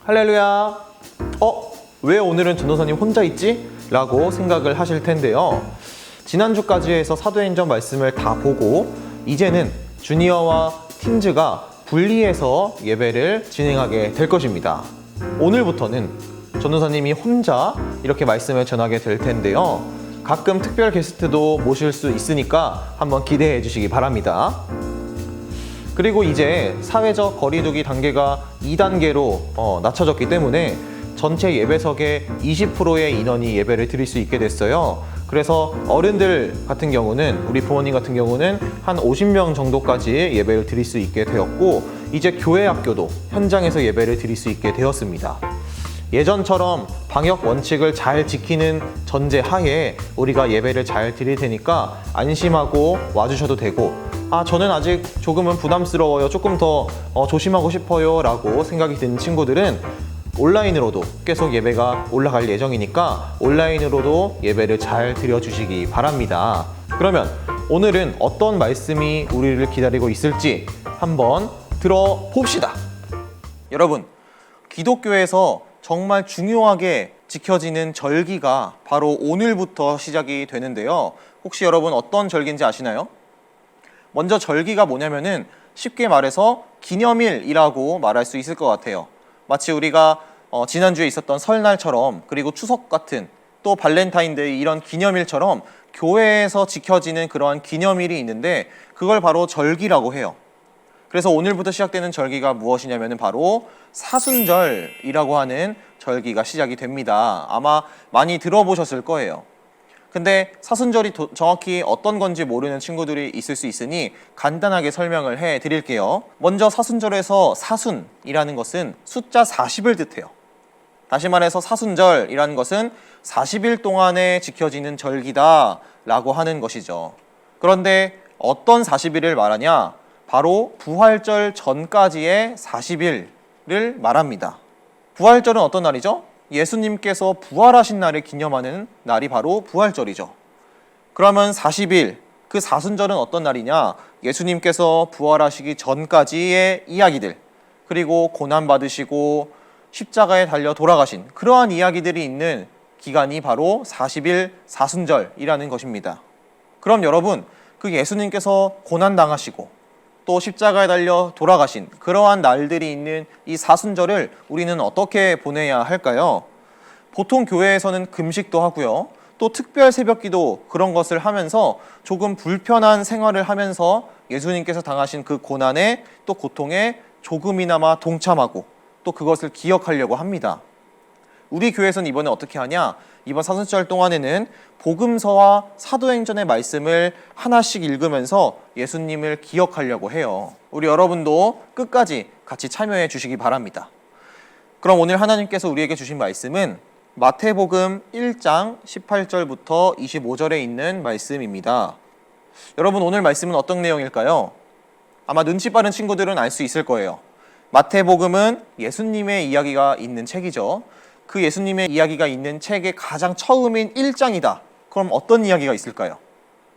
할렐루야. 왜 오늘은 전도사님 혼자 있지? 라고 생각을 하실 텐데요. 지난주까지 해서 사도행전 말씀을 다 보고 이제는 주니어와 팀즈가 분리해서 예배를 진행하게 될 것입니다. 오늘부터는 전도사님이 혼자 이렇게 말씀을 전하게 될 텐데요. 가끔 특별 게스트도 모실 수 있으니까 한번 기대해 주시기 바랍니다. 그리고 이제 사회적 거리두기 단계가 2단계로 낮춰졌기 때문에 전체 예배석의 20%의 인원이 예배를 드릴 수 있게 됐어요. 그래서 어른들 같은 경우는, 우리 부모님 같은 경우는 한 50명 정도까지 예배를 드릴 수 있게 되었고, 이제 교회 학교도 현장에서 예배를 드릴 수 있게 되었습니다. 예전처럼 방역 원칙을 잘 지키는 전제 하에 우리가 예배를 잘 드릴 테니까 안심하고 와주셔도 되고, 저는 아직 조금은 부담스러워요, 조금 더 조심하고 싶어요 라고 생각이 드는 친구들은 온라인으로도 계속 예배가 올라갈 예정이니까 온라인으로도 예배를 잘 드려주시기 바랍니다. 그러면 오늘은 어떤 말씀이 우리를 기다리고 있을지 한번 들어봅시다. 여러분, 기독교에서 정말 중요하게 지켜지는 절기가 바로 오늘부터 시작이 되는데요. 혹시 여러분 어떤 절기인지 아시나요? 먼저 절기가 뭐냐면은 쉽게 말해서 기념일이라고 말할 수 있을 것 같아요. 마치 우리가 지난주에 있었던 설날처럼, 그리고 추석 같은, 또 발렌타인데이 이런 기념일처럼 교회에서 지켜지는 그러한 기념일이 있는데 그걸 바로 절기라고 해요. 그래서 오늘부터 시작되는 절기가 무엇이냐면 바로 사순절이라고 하는 절기가 시작이 됩니다. 아마 많이 들어보셨을 거예요. 근데 사순절이 정확히 어떤 건지 모르는 친구들이 있을 수 있으니 간단하게 설명을 해 드릴게요. 먼저 사순절에서 사순이라는 것은 숫자 40을 뜻해요. 다시 말해서 사순절이라는 것은 40일 동안에 지켜지는 절기다 라고 하는 것이죠. 그런데 어떤 40일을 말하냐? 바로 부활절 전까지의 40일을 말합니다. 부활절은 어떤 날이죠? 예수님께서 부활하신 날을 기념하는 날이 바로 부활절이죠. 그러면 40일, 그 사순절은 어떤 날이냐? 예수님께서 부활하시기 전까지의 이야기들, 그리고 고난받으시고 십자가에 달려 돌아가신 그러한 이야기들이 있는 기간이 바로 40일 사순절이라는 것입니다. 그럼 여러분, 그 예수님께서 고난당하시고 또 십자가에 달려 돌아가신 그러한 날들이 있는 이 사순절을 우리는 어떻게 보내야 할까요? 보통 교회에서는 금식도 하고요. 또 특별 새벽기도 그런 것을 하면서 조금 불편한 생활을 하면서 예수님께서 당하신 그 고난에 또 고통에 조금이나마 동참하고 또 그것을 기억하려고 합니다. 우리 교회에서는 이번에 어떻게 하냐? 이번 사순절 동안에는 복음서와 사도행전의 말씀을 하나씩 읽으면서 예수님을 기억하려고 해요. 우리 여러분도 끝까지 같이 참여해 주시기 바랍니다. 그럼 오늘 하나님께서 우리에게 주신 말씀은 마태복음 1장 18절부터 25절에 있는 말씀입니다. 여러분, 오늘 말씀은 어떤 내용일까요? 아마 눈치 빠른 친구들은 알 수 있을 거예요. 마태복음은 예수님의 이야기가 있는 책이죠. 그 예수님의 이야기가 있는 책의 가장 처음인 1장이다. 그럼 어떤 이야기가 있을까요?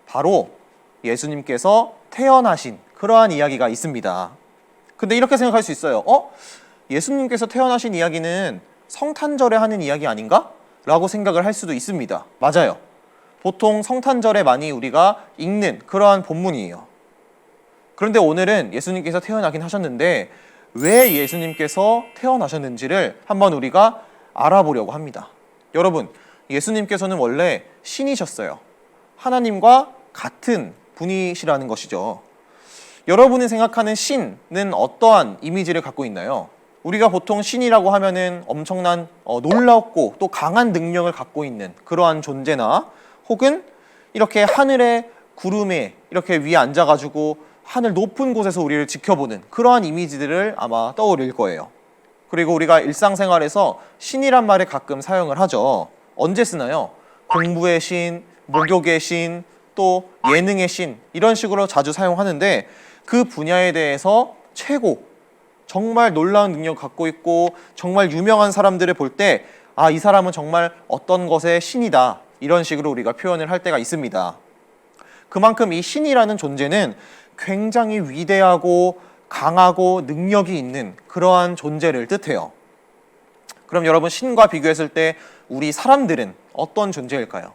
바로 예수님께서 태어나신 그러한 이야기가 있습니다. 근데 이렇게 생각할 수 있어요. 예수님께서 태어나신 이야기는 성탄절에 하는 이야기 아닌가? 라고 생각을 할 수도 있습니다. 맞아요. 보통 성탄절에 많이 우리가 읽는 그러한 본문이에요. 그런데 오늘은 예수님께서 태어나긴 하셨는데 왜 예수님께서 태어나셨는지를 한번 우리가 알아보려고 합니다. 여러분, 예수님께서는 원래 신이셨어요. 하나님과 같은 분이시라는 것이죠. 여러분이 생각하는 신은 어떠한 이미지를 갖고 있나요? 우리가 보통 신이라고 하면은 엄청난 놀랍고 또 강한 능력을 갖고 있는 그러한 존재나, 혹은 이렇게 하늘의 구름에 이렇게 위에 앉아가지고 하늘 높은 곳에서 우리를 지켜보는 그러한 이미지들을 아마 떠올릴 거예요. 그리고 우리가 일상생활에서 신이란 말을 가끔 사용을 하죠. 언제 쓰나요? 공부의 신, 목욕의 신, 또 예능의 신, 이런 식으로 자주 사용하는데 그 분야에 대해서 최고, 정말 놀라운 능력을 갖고 있고 정말 유명한 사람들을 볼 때 이 사람은 정말 어떤 것의 신이다, 이런 식으로 우리가 표현을 할 때가 있습니다. 그만큼 이 신이라는 존재는 굉장히 위대하고 강하고 능력이 있는 그러한 존재를 뜻해요. 그럼 여러분, 신과 비교했을 때 우리 사람들은 어떤 존재일까요?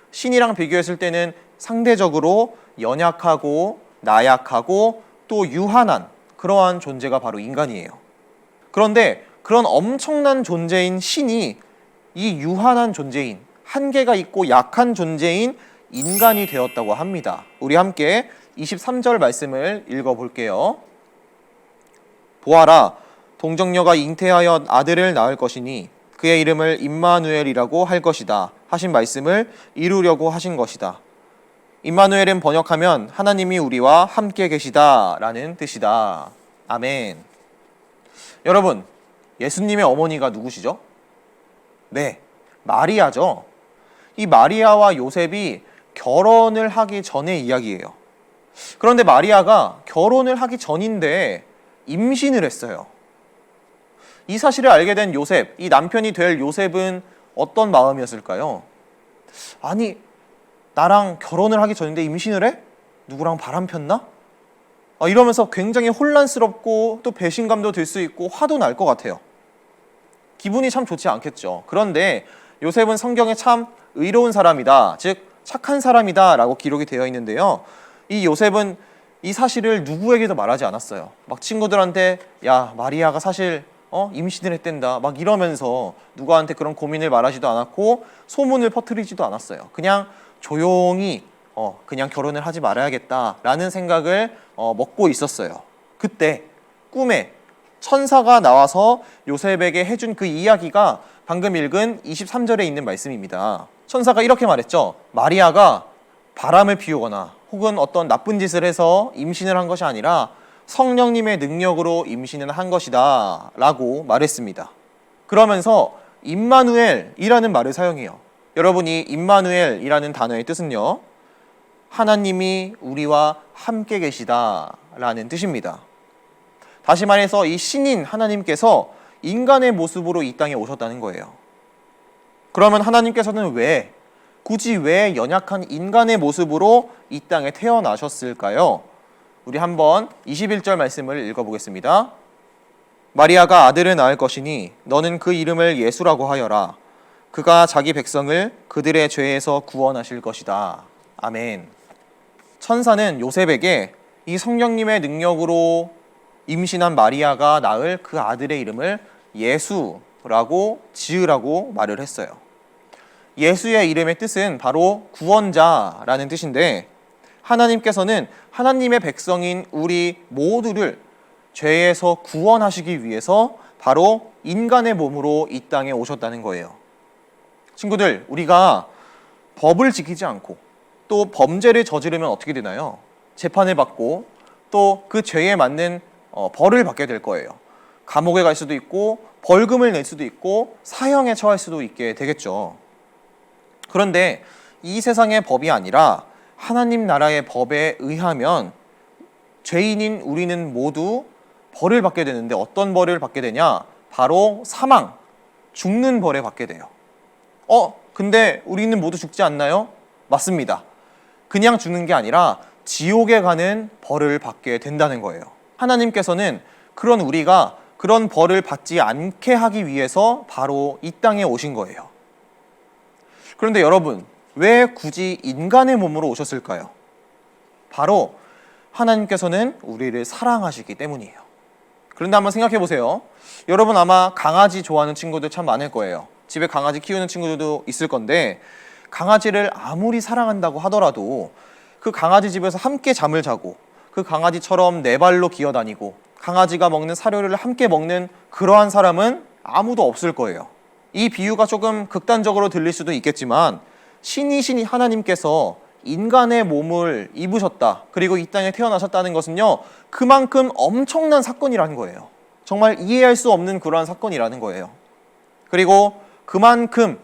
신이랑 비교했을 때는 상대적으로 연약하고 나약하고 또 유한한 그러한 존재가 바로 인간이에요. 그런데 그런 엄청난 존재인 신이 이 유한한 존재인, 한계가 있고 약한 존재인 인간이 되었다고 합니다. 우리 함께 23절 말씀을 읽어볼게요. 보아라, 동정녀가 잉태하여 아들을 낳을 것이니 그의 이름을 임마누엘이라고 할 것이다 하신 말씀을 이루려고 하신 것이다. 임마누엘은 번역하면 하나님이 우리와 함께 계시다 라는 뜻이다. 아멘. 여러분, 예수님의 어머니가 누구시죠? 네, 마리아죠. 이 마리아와 요셉이 결혼을 하기 전의 이야기예요. 그런데 마리아가 결혼을 하기 전인데 임신을 했어요. 이 사실을 알게 된 요셉, 이 남편이 될 요셉은 어떤 마음이었을까요? 아니, 나랑 결혼을 하기 전인데 임신을 해? 누구랑 바람 폈나? 이러면서 굉장히 혼란스럽고 또 배신감도 들 수 있고 화도 날 것 같아요. 기분이 참 좋지 않겠죠. 그런데 요셉은 성경에 참 의로운 사람이다, 즉 착한 사람이다 라고 기록이 되어 있는데요. 이 요셉은 이 사실을 누구에게도 말하지 않았어요. 막 친구들한테 야, 마리아가 사실 임신을 했댄다 막 이러면서 누구한테 그런 고민을 말하지도 않았고 소문을 퍼뜨리지도 않았어요. 그냥 조용히 그냥 결혼을 하지 말아야겠다라는 생각을 먹고 있었어요. 그때 꿈에 천사가 나와서 요셉에게 해준 그 이야기가 방금 읽은 23절에 있는 말씀입니다. 천사가 이렇게 말했죠. 마리아가 바람을 피우거나 혹은 어떤 나쁜 짓을 해서 임신을 한 것이 아니라 성령님의 능력으로 임신을 한 것이다 라고 말했습니다. 그러면서 임마누엘이라는 말을 사용해요. 여러분이 임마누엘이라는 단어의 뜻은요, 하나님이 우리와 함께 계시다 라는 뜻입니다. 다시 말해서 이 신인 하나님께서 인간의 모습으로 이 땅에 오셨다는 거예요. 그러면 하나님께서는 굳이 왜 연약한 인간의 모습으로 이 땅에 태어나셨을까요? 우리 한번 21절 말씀을 읽어보겠습니다. 마리아가 아들을 낳을 것이니 너는 그 이름을 예수라고 하여라. 그가 자기 백성을 그들의 죄에서 구원하실 것이다. 아멘. 천사는 요셉에게 이 성령님의 능력으로 임신한 마리아가 낳을 그 아들의 이름을 예수라고 지으라고 말을 했어요. 예수의 이름의 뜻은 바로 구원자라는 뜻인데, 하나님께서는 하나님의 백성인 우리 모두를 죄에서 구원하시기 위해서 바로 인간의 몸으로 이 땅에 오셨다는 거예요. 친구들, 우리가 법을 지키지 않고 또 범죄를 저지르면 어떻게 되나요? 재판을 받고 또 그 죄에 맞는 벌을 받게 될 거예요. 감옥에 갈 수도 있고 벌금을 낼 수도 있고 사형에 처할 수도 있게 되겠죠. 그런데 이 세상의 법이 아니라 하나님 나라의 법에 의하면 죄인인 우리는 모두 벌을 받게 되는데, 어떤 벌을 받게 되냐? 바로 사망, 죽는 벌을 받게 돼요. 근데 우리는 모두 죽지 않나요? 맞습니다. 그냥 죽는 게 아니라 지옥에 가는 벌을 받게 된다는 거예요. 하나님께서는 그런 우리가 그런 벌을 받지 않게 하기 위해서 바로 이 땅에 오신 거예요. 그런데 여러분, 왜 굳이 인간의 몸으로 오셨을까요? 바로 하나님께서는 우리를 사랑하시기 때문이에요. 그런데 한번 생각해 보세요. 여러분 아마 강아지 좋아하는 친구들 참 많을 거예요. 집에 강아지 키우는 친구들도 있을 건데, 강아지를 아무리 사랑한다고 하더라도 그 강아지 집에서 함께 잠을 자고 그 강아지처럼 네 발로 기어다니고 강아지가 먹는 사료를 함께 먹는 그러한 사람은 아무도 없을 거예요. 이 비유가 조금 극단적으로 들릴 수도 있겠지만, 신이신 하나님께서 인간의 몸을 입으셨다, 그리고 이 땅에 태어나셨다는 것은요, 그만큼 엄청난 사건이라는 거예요. 정말 이해할 수 없는 그러한 사건이라는 거예요. 그리고 그만큼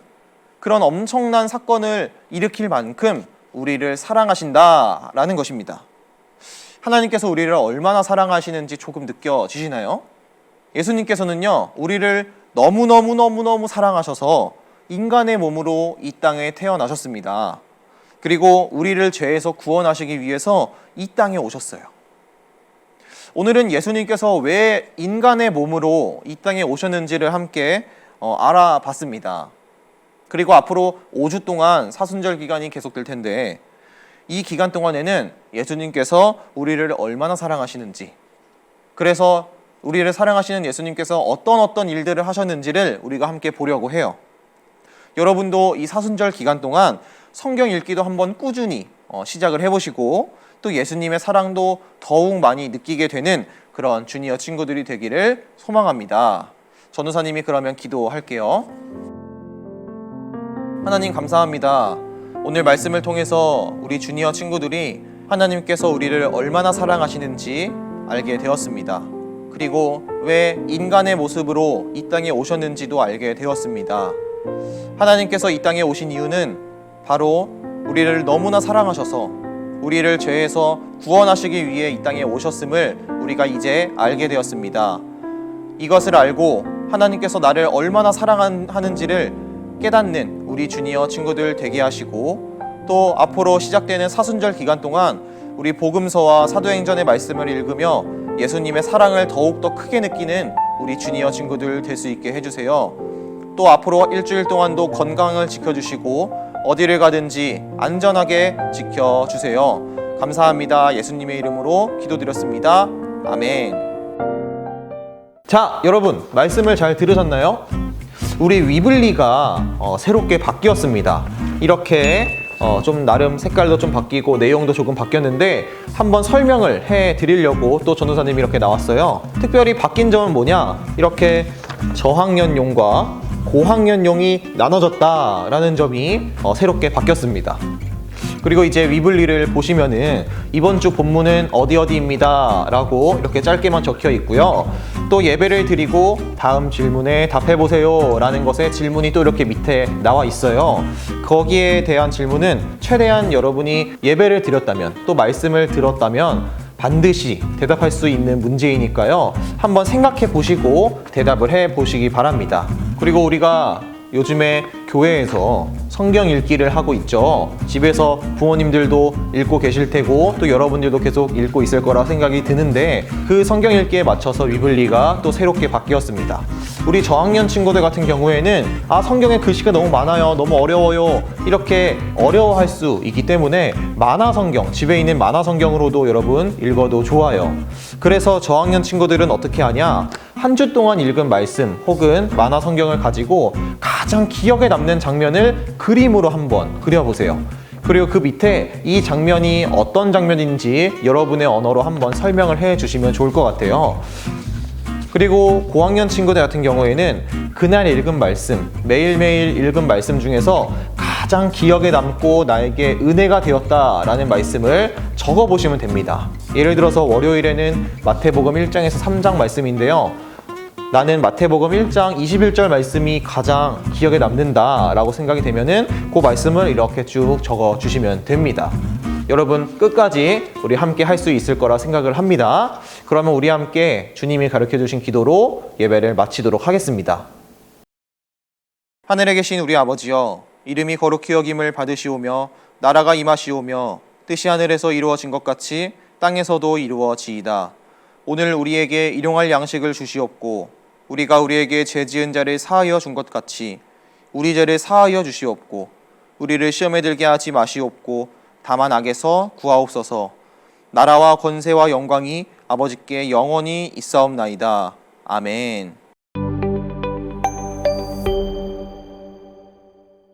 그런 엄청난 사건을 일으킬 만큼 우리를 사랑하신다라는 것입니다. 하나님께서 우리를 얼마나 사랑하시는지 조금 느껴지시나요? 예수님께서는요, 우리를 너무너무 사랑하셔서 인간의 몸으로 이 땅에 태어나셨습니다. 그리고 우리를 죄에서 구원하시기 위해서 이 땅에 오셨어요. 오늘은 예수님께서 왜 인간의 몸으로 이 땅에 오셨는지를 함께 알아봤습니다. 그리고 앞으로 5주 동안 사순절 기간이 계속될 텐데 이 기간 동안에는 예수님께서 우리를 얼마나 사랑하시는지, 그래서 우리를 사랑하시는 예수님께서 어떤 일들을 하셨는지를 우리가 함께 보려고 해요. 여러분도 이 사순절 기간 동안 성경 읽기도 한번 꾸준히 시작을 해보시고 또 예수님의 사랑도 더욱 많이 느끼게 되는 그런 주니어 친구들이 되기를 소망합니다. 전도사님이 그러면 기도할게요. 하나님 감사합니다. 오늘 말씀을 통해서 우리 주니어 친구들이 하나님께서 우리를 얼마나 사랑하시는지 알게 되었습니다. 그리고 왜 인간의 모습으로 이 땅에 오셨는지도 알게 되었습니다. 하나님께서 이 땅에 오신 이유는 바로 우리를 너무나 사랑하셔서 우리를 죄에서 구원하시기 위해 이 땅에 오셨음을 우리가 이제 알게 되었습니다. 이것을 알고 하나님께서 나를 얼마나 사랑하는지를 깨닫는 우리 주니어 친구들 되게 하시고, 또 앞으로 시작되는 사순절 기간 동안 우리 복음서와 사도행전의 말씀을 읽으며 예수님의 사랑을 더욱더 크게 느끼는 우리 주니어 친구들 될 수 있게 해주세요. 또 앞으로 일주일 동안도 건강을 지켜주시고 어디를 가든지 안전하게 지켜주세요. 감사합니다. 예수님의 이름으로 기도드렸습니다. 아멘. 자, 여러분 말씀을 잘 들으셨나요? 우리 위블리가 새롭게 바뀌었습니다. 이렇게 좀 나름 색깔도 좀 바뀌고 내용도 조금 바뀌었는데 한번 설명을 해드리려고 또 전도사님이 이렇게 나왔어요. 특별히 바뀐 점은 뭐냐? 이렇게 저학년용과 고학년용이 나눠졌다라는 점이 새롭게 바뀌었습니다. 그리고 이제 위블리를 보시면은 이번 주 본문은 어디입니다 라고 이렇게 짧게만 적혀 있고요. 또 예배를 드리고 다음 질문에 답해보세요 라는 것에 질문이 또 이렇게 밑에 나와 있어요. 거기에 대한 질문은 최대한 여러분이 예배를 드렸다면 또 말씀을 들었다면 반드시 대답할 수 있는 문제이니까요. 한번 생각해 보시고 대답을 해 보시기 바랍니다. 그리고 우리가 요즘에 교회에서 성경 읽기를 하고 있죠. 집에서 부모님들도 읽고 계실 테고 또 여러분들도 계속 읽고 있을 거라 생각이 드는데 그 성경 읽기에 맞춰서 위블리가 또 새롭게 바뀌었습니다. 우리 저학년 친구들 같은 경우에는 성경에 글씨가 너무 많아요, 너무 어려워요, 이렇게 어려워할 수 있기 때문에 만화성경, 집에 있는 만화성경으로도 여러분 읽어도 좋아요. 그래서 저학년 친구들은 어떻게 하냐, 한 주 동안 읽은 말씀 혹은 만화성경을 가지고 가장 기억에 남는 장면을 그림으로 한번 그려보세요. 그리고 그 밑에 이 장면이 어떤 장면인지 여러분의 언어로 한번 설명을 해 주시면 좋을 것 같아요. 그리고 고학년 친구들 같은 경우에는 그날 읽은 말씀, 매일매일 읽은 말씀 중에서 가장 기억에 남고 나에게 은혜가 되었다라는 말씀을 적어보시면 됩니다. 예를 들어서 월요일에는 마태복음 1장에서 3장 말씀인데요. 나는 마태복음 1장 21절 말씀이 가장 기억에 남는다 라고 생각이 되면은 그 말씀을 이렇게 쭉 적어 주시면 됩니다. 여러분 끝까지 우리 함께 할 수 있을 거라 생각을 합니다. 그러면 우리 함께 주님이 가르쳐 주신 기도로 예배를 마치도록 하겠습니다. 하늘에 계신 우리 아버지여, 이름이 거룩히 여김을 받으시오며 나라가 임하시오며 뜻이 하늘에서 이루어진 것 같이 땅에서도 이루어지이다. 오늘 우리에게 일용할 양식을 주시옵고 우리가 우리에게 죄 지은 자를 사하여 준 것 같이 우리 죄를 사하여 주시옵고 우리를 시험에 들게 하지 마시옵고 다만 악에서 구하옵소서. 나라와 권세와 영광이 아버지께 영원히 있사옵나이다. 아멘.